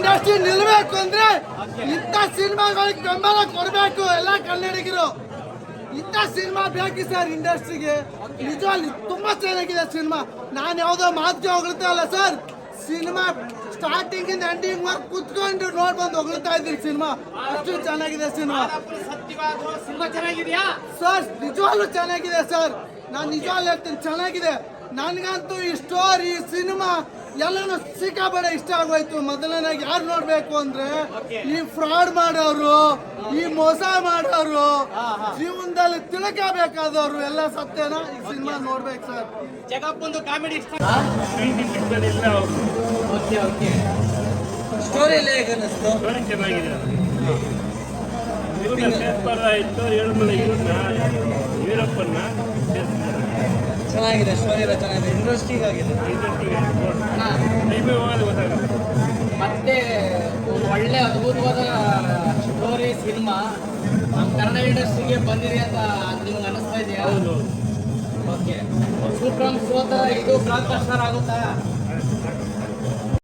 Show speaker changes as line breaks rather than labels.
Industry ನಿಲ್ಬೇಕು ಅಂದ್ರೆ ಇಂಥ ಸಿನಿಮಾಗಳಿಗೆ ಬೆಂಬಲ ಕೊಡಬೇಕು ಎಲ್ಲ ಕನ್ನಡಿಗರು. ಇಂಥ ಸಿನಿಮಾ ಬೇಕು ಸರ್ ಇಂಡಸ್ಟ್ರಿಗೆ. ನಿಜವಾಗಿ ತುಂಬಾ ಚೆನ್ನಾಗಿದೆ ಸಿನಿಮಾ. ನಾನು ಯಾವುದೋ ಮಾತಿಗೆ ಹೊಗಳ್ತಾ ಇಲ್ಲ ಸರ್. ಸಿನಿಮಾ ಸ್ಟಾರ್ಟಿಂಗ್ ಇಂದ ಎಂಡಿಂಗ್ ವರ್ಕ್ ಕುತ್ಕೊಂಡು ನೋಡ್ಬಂದು ಹೊಗಳ್ತಾ ಇದ್ದೀನಿ. ಸಿನಿಮಾ ಅಷ್ಟು ಚೆನ್ನಾಗಿದೆ ಸಿನಿಮಾ ಸರ್. ನಿಜವಾಗ್ಲೂ ಚೆನ್ನಾಗಿದೆ ಸರ್. ನಾನು ನಿಜವಾಗ್ಲೂ ಹೇಳ್ತೀನಿ ಚೆನ್ನಾಗಿದೆ. ನನಗಂತೂ ಈ ಸ್ಟೋರಿ ಸಿನಿಮಾ ಎಲ್ಲನೂ ಸಿಕ್ಕಾಪಟ್ಟೆ ಇಷ್ಟ ಆಗೋಯ್ತು. ಮೊದಲನೇದಾಗಿ ಯಾರು ನೋಡ್ಬೇಕು ಅಂದ್ರೆ ಈ ಫ್ರಾಡ್ ಮಾಡೋರು, ಈ ಮೋಸ ಮಾಡೋರು, ಜೀವನದಲ್ಲಿ ತಿಳ್ಕೋಬೇಕಾದವ್ರು ಎಲ್ಲ ಸತ್ಯನ ಈ ಸಿನಿಮಾ ನೋಡ್ಬೇಕು ಸರ್.
ಜಗಪ್ಪಂದು ಕಾಮಿಡಿ
ಸ್ಟೋರಿ ಎಲ್ಲ ಹೇಗೆ ಅನ್ನಿಸ್ತು?
ಚೆನ್ನಾಗಿದೆ. ವೀರಪ್ಪನ್ನ
ಚೆನ್ನಾಗಿದೆ. ಸ್ಟೋರಿ ಎಲ್ಲ ಚೆನ್ನಾಗಿದೆ. ಇಂಟ್ರೆಸ್ಟಿಂಗ್ ಆಗಿದೆ.
ಮತ್ತೆ ಒಳ್ಳೆ ಅದ್ಭುತವಾದ ಸ್ಟೋರಿ ಸಿನಿಮಾ ನಮ್ಮ ಕನ್ನಡ ಇಂಡಸ್ಟ್ರಿಗೆ ಬಂದಿದೆ ಅಂತ ನಿಮ್ಗೆ ಅನಿಸ್ತಾ ಇದೆಯಾ?
ಹೌದು.
ಓಕೆ. ಸೂಪರ್ ಸೋತ ಇದು ಬ್ಲಾಕ್ ಬಸ್ಟರ್ ಆಗುತ್ತಾ?